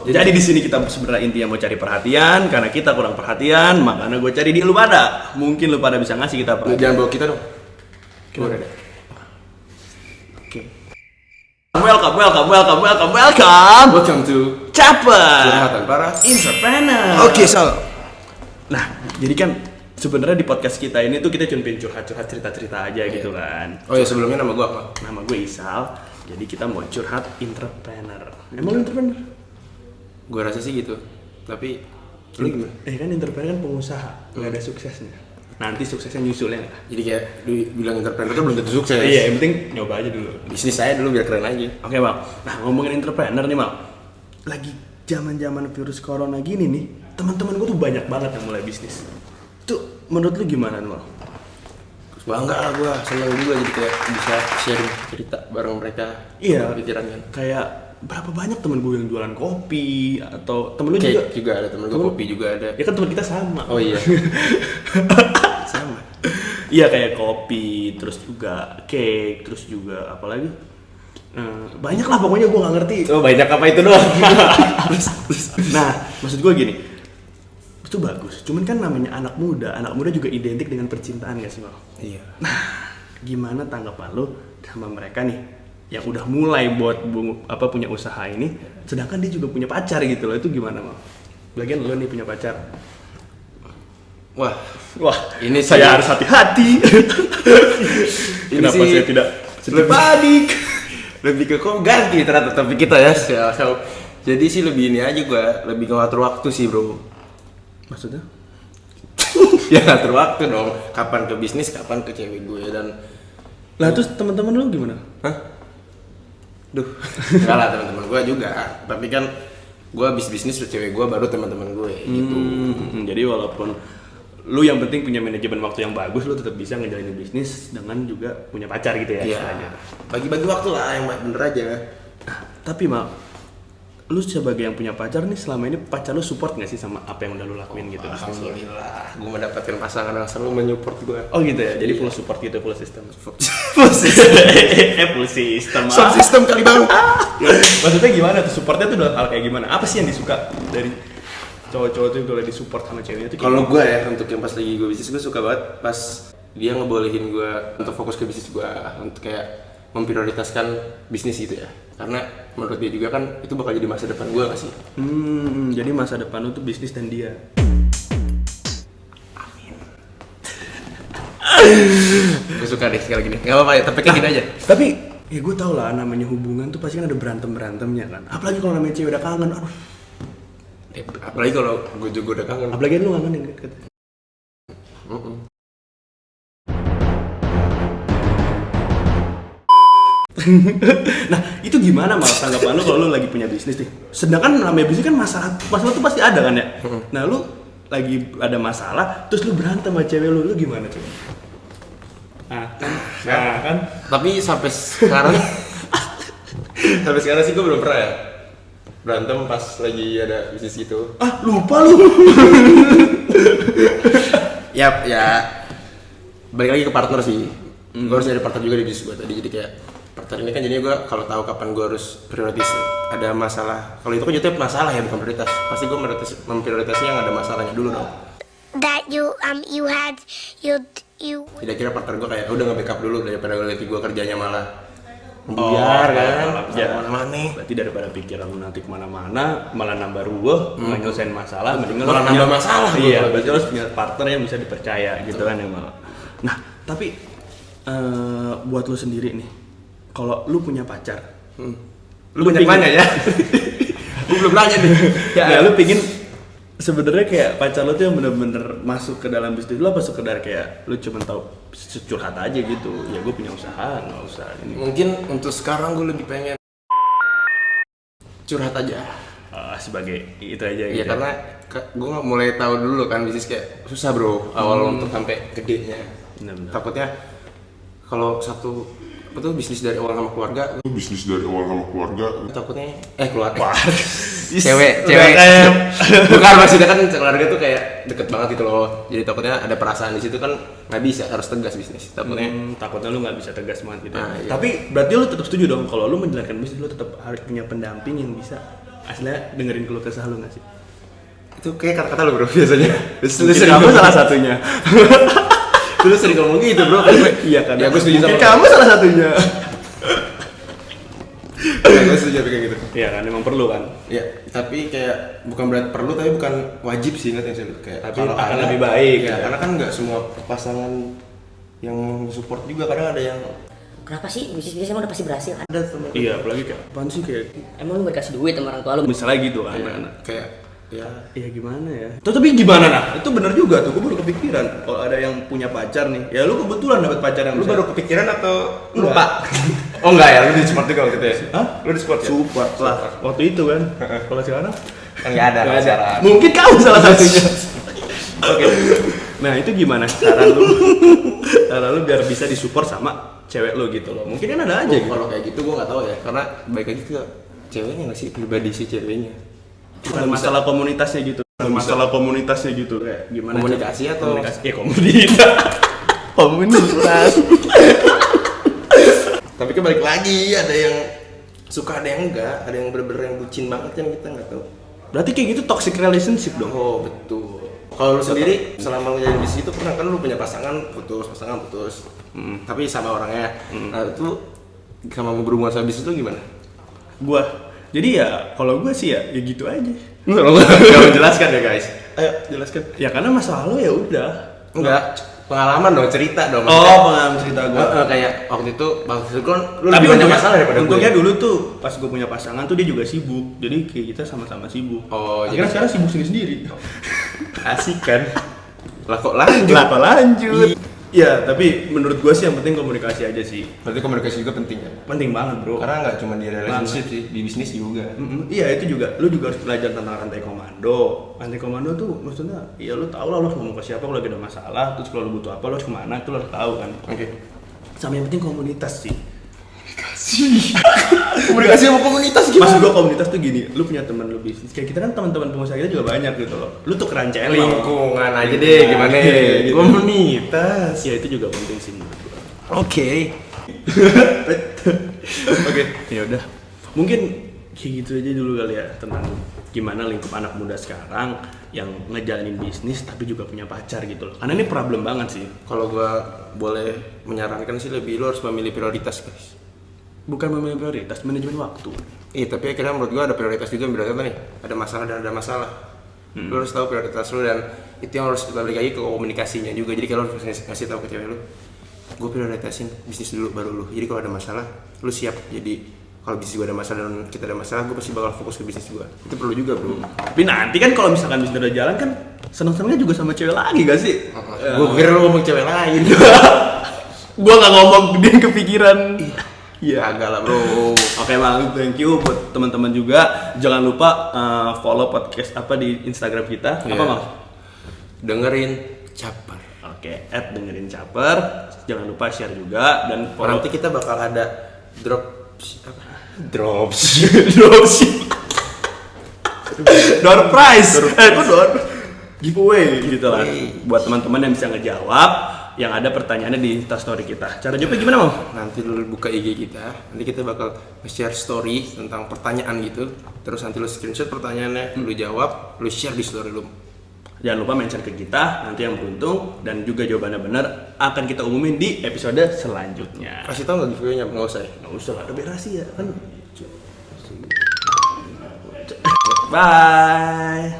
Jadi di sini kita sebenarnya intinya mau cari perhatian, karena kita kurang perhatian, makanya gue cari di lu pada. Mungkin lu pada bisa ngasih kita perhatian. Jangan bawa kita dong. Oke. Welcome to Caper Curhatan Para Entrepreneur. Oke, Sal. Nah, jadi kan sebenarnya di podcast kita ini tuh kita cuma pengen curhat-curhat cerita-cerita aja gitu kan. Oh ya, sebelumnya nama gua apa? Nama gue Isal. Jadi kita mau curhat entrepreneur. Emang lu entrepreneur? Gua rasa sih gitu. Tapi lu gimana? Kan entrepreneur kan pengusaha, nggak ada suksesnya. Nanti suksesnya nyusulnya nggak? Jadi kayak lu bilang entrepreneur tuh belum tentu sukses. Iya, yang penting nyoba aja dulu. Bisnis saya dulu biar keren aja. Oke, Bang. Nah, ngomongin entrepreneur nih, Bang. Lagi zaman-zaman virus corona gini nih, teman-teman gue tuh banyak banget yang mulai bisnis. Tuh, menurut lu gimana, Bang? Bangga lah gua, seneng juga jadi kayak bisa sharing cerita bareng mereka. Iya. Pikiran kan. Kayak berapa banyak temen gue yang jualan kopi atau temen lu Cake juga ada temen gua, kopi juga ada. ya kan temen kita sama. Oh iya. Sama. Iya, kayak kopi, terus juga cake, terus juga apa lagi? Banyak lah pokoknya, gue nggak ngerti. Oh, banyak apa itu doang? Nah, maksud gue gini, itu bagus. Cuman kan namanya anak muda juga identik dengan percintaan gak sih, Bang? Iya. Nah, gimana tanggapan lo sama mereka nih yang udah mulai buat punya usaha ini, sedangkan dia juga punya pacar gitu loh, itu gimana, Bang? Lagian lo nih punya pacar. Wah, Ini saya harus hati-hati. Kenapa sih saya tidak panik? Lebih ke kok ganti ternyata topik kita ya. Jadi sih lebih ini aja gua, lebih ngatur waktu sih, Bro. Maksudnya? Ya ngatur waktu dong. Kapan ke bisnis, kapan ke cewek gue dan Lah terus teman-teman lu gimana? hah? Duh, enggak lah teman-teman gue juga. Tapi kan gue habis bisnis ke cewek gue baru teman-teman gue gitu. Jadi walaupun lu yang penting punya manajemen waktu yang bagus, lu tetap bisa ngejalanin bisnis dengan juga punya pacar gitu ya. Iya. Bagi-bagi waktu lah yang bener aja. Tapi Mal, lu sebagai yang punya pacar nih, selama ini pacar lu support gak sih sama apa yang udah lu lakuin gitu? Alhamdulillah, gue mendapatkan pasangan yang selalu menyupport gue. Oh gitu ya, jadi Iya. full support gitu, full system. Full system. Full system. Sound system kali bang. Maksudnya gimana tuh? Supportnya tuh dalam hal kayak gimana? Apa sih yang disuka dari cowok-cowok tuh kalau disupport sama ceweknya tuh? Kalau gue ya, untuk yang pas lagi gue bisnis, gue suka banget pas dia ngebolehin gue untuk fokus ke bisnis gue, untuk kayak memprioritaskan bisnis gitu ya. Karena menurut dia juga kan itu bakal jadi masa depan gue gak sih? Jadi masa depan lu tuh bisnis dan dia. Gue suka deh sekali gini. Gak apa-apa ya, tapi kayak gini aja. Tapi ya gue tau lah, namanya hubungan tuh pasti kan ada berantemnya kan. Apalagi kalau namanya cewek udah kangen, aduh. Apalagi kalau gue juga udah kangen. Apalagi lu kangenin kan. Nah itu gimana Mal tanggapan lu kalau lu lagi punya bisnis nih? Sedangkan namanya bisnis kan masalah tuh pasti ada kan ya. Nah lu lagi ada masalah, terus lu berantem sama cewek lu gimana coba? Kan. Tapi sampai sekarang sih gue belum pernah ya berantem pas lagi ada bisnis gitu. Lupa lu. Ya balik lagi ke partner sih. Gue harus nyari partner juga di bisnis gue tadi, jadi kayak partner ini kan jadinya gue kalau tahu kapan gue harus prioritas ada masalah. Kalau itu kan jatuhnya masalah ya, bukan prioritas. Pasti gue memprioritasnya yang ada masalahnya dulu dong. That you Tidak kira partner gue kayak udah nge-backup dulu daripada nanti gue kerjanya malah biar kan Mana-mana. Berarti daripada pikiran lu nanti kemana-mana malah nambah ruwet, malah nyelesain masalah, mending lu malah nambah masalah. Iya, berarti lu harus punya partner yang bisa dipercaya gitu kan ya Mal. Nah, tapi buat lu sendiri nih, kalau lu punya pacar, lu banyak nanya ya. Gue belum nanya nih. Ya lu pingin sebenarnya kayak pacar lu tuh yang bener-bener masuk ke dalam bisnis lu, apa sekedar kayak lu cuma tahu curhat aja gitu? Ya gue punya usaha, nggak usah ini. Mungkin untuk sekarang gue lebih pengen curhat aja. Sebagai itu aja Iya, gitu. karena gue mulai tahu dulu kan bisnis kayak susah bro awal untuk sampai gedenya. Bener-bener. Takutnya kalau bisnis dari awal sama keluarga, takutnya keluarga. cewek bukan, maksudnya kan keluarga tuh kayak deket banget gitu loh, jadi takutnya ada perasaan di situ kan nggak bisa, harus tegas bisnis Takutnya lu nggak bisa tegas banget gitu. Iya. Tapi berarti lu tetap setuju dong kalau lu menjalankan bisnis, lu tetap harus punya pendamping yang bisa Aslinya dengerin keluh kesah lu nggak sih? Itu kayak kata-kata lu bro biasanya. Lu Mungkin sering kamu ngomong- salah satunya. Lu sering ngomong gitu bro. Iya kan? Ya gue setuju Mungkin sama kamu salah satunya. Ya, gue setuju kayak gitu. Iya kan, emang perlu kan. Ya, tapi kayak bukan berarti perlu tapi bukan wajib sih ingat yang saya kayak Tapi kalau akan ada- lebih baik, ya, ya. karena kan nggak semua pasangan yang support juga kadang ada yang Kenapa sih bisnis emang udah pasti berhasil? ada temen Iya, apalagi kayak apaan sih kayak Emang lu gak dikasih duit sama orang tua lu? misalnya gitu kan. ya, Nah, kayak ya iya gimana ya? Tuh, tapi gimana nah? Itu bener juga tuh, gue baru kepikiran kalau ada yang punya pacar nih. Ya lu kebetulan dapet pacar yang lu bisa- baru kepikiran atau Enggak. lupa? Oh enggak ya, lu di support juga waktu itu ya? Hah? Lu di support ya? support lah waktu itu kan. Kalau sekarang Kan nggak ada nggak pacaran. mungkin kamu salah satunya. Oke. Nah, itu gimana cara lu? Cara lu biar bisa disupport sama cewek lu gitu loh. Mungkin kan ada aja gitu. Kalau kayak gitu gua nggak tahu ya, karena baik lagi ke ceweknya nggak sih, pribadi si ceweknya. Bukan masalah komunitasnya gitu. Bukan masalah komunitasnya gitu. Kayak gimana? Komunikasi cara- atau- komunikasi? Komunitas. Komunitas. Tapi kan balik lagi, ada yang suka, ada yang enggak, ada yang bener-bener yang bucin banget yang kita nggak tahu. Berarti kayak gitu toxic relationship dong. Oh betul. Kalau lu sendiri selama lu jadi bisnis itu pernah kan lu punya pasangan putus. Tapi sama orangnya. Nah itu sama berhubungan sama bisnis itu gimana? Gua. Jadi ya kalau gua sih ya gitu aja. Gak menjelaskan ya guys. Ayo jelaskan. Ya karena masa lalu ya udah. Enggak. Pengalaman dong, cerita dong. Oh, pengalaman cerita gua. Kayak waktu itu kan lu Tapi lebih banyak masalah daripada gue. untungnya dulu tuh pas gue punya pasangan tuh dia juga sibuk. Jadi kayak kita sama-sama sibuk. Oh, Akhirnya jadi- sekarang sibuk sendiri-sendiri. Asik kan? Lah kok lanjut? Lah kok lanjut? Iya, tapi menurut gue sih yang penting komunikasi aja sih. Berarti komunikasi juga penting ya? Penting banget, Bro. Karena nggak cuma di relationship sih, di bisnis juga. Iya, itu juga. Lu juga harus belajar tentang rantai komando. Rantai komando tuh maksudnya ya lu tahu lah lu harus ngomong ke siapa kalau lagi ada masalah, terus kalau lu butuh apa lu harus kemana, itu lu harus tahu kan. Oke. Sama yang penting komunitas sih. Komunikasi sama komunitas Maksud gua komunitas tuh gini, lu punya teman lu bisnis. Kayak kita kan teman-teman pengusaha kita juga banyak gitu loh. Lu tuh kerancain Lingkungan aja deh, gimana ya? Gitu. Komunitas. Ya itu juga penting sih menurut gua. Oke. Oke, ya udah. Mungkin kayak gitu aja dulu kali ya tentang gimana lingkup anak muda sekarang yang ngejalanin bisnis tapi juga punya pacar gitu loh. Karena ini problem banget sih. Kalau gua boleh menyarankan sih lebih lu harus memilih prioritas guys. Bukan memilih prioritas, manajemen waktu. Iya, tapi akhirnya menurut gua ada prioritas juga yang berbeda nih. Ada masalah dan ada masalah. Lu harus tahu prioritas lu dan itu yang harus balik lagi ke komunikasinya juga. Jadi kalau lu harus ngasih tahu ke cewek lu, gue prioritasin bisnis dulu baru lu. Jadi kalau ada masalah, lu siap. Jadi kalau bisnis gue ada masalah dan kita ada masalah, gue pasti bakal fokus ke bisnis gue. Itu perlu juga bro. Tapi nanti kan kalau misalkan bisnis udah jalan kan seneng-senengnya juga sama cewek lagi gak sih? Gue kira lu ngomong cewek lain. Gua nggak ngomong dia kepikiran. Iya. Agak lah bro. Oke Bang, thank you buat teman-teman juga. Jangan lupa follow podcast apa di Instagram kita. Apa Iya. Bang? Dengerin caper. Oke, dengerin caper. Jangan lupa share juga dan follow. Nanti kita bakal ada drop apa? Drops. Door prize. Kok door? Giveaway gitu lah. Buat teman-teman yang bisa ngejawab yang ada pertanyaannya di Instastory kita. Cara jawabnya gimana, Bang? Nanti lu buka IG kita, nanti kita bakal share story tentang pertanyaan gitu. Terus nanti lu screenshot pertanyaannya, lu jawab, lu share di story lu. Jangan lupa mention ke kita, nanti yang beruntung dan juga jawabannya benar akan kita umumin di episode selanjutnya. Kasih tau nggak giveaway-nya? Nggak usah ya? Nggak usah lah, ada rahasia kan. Bye.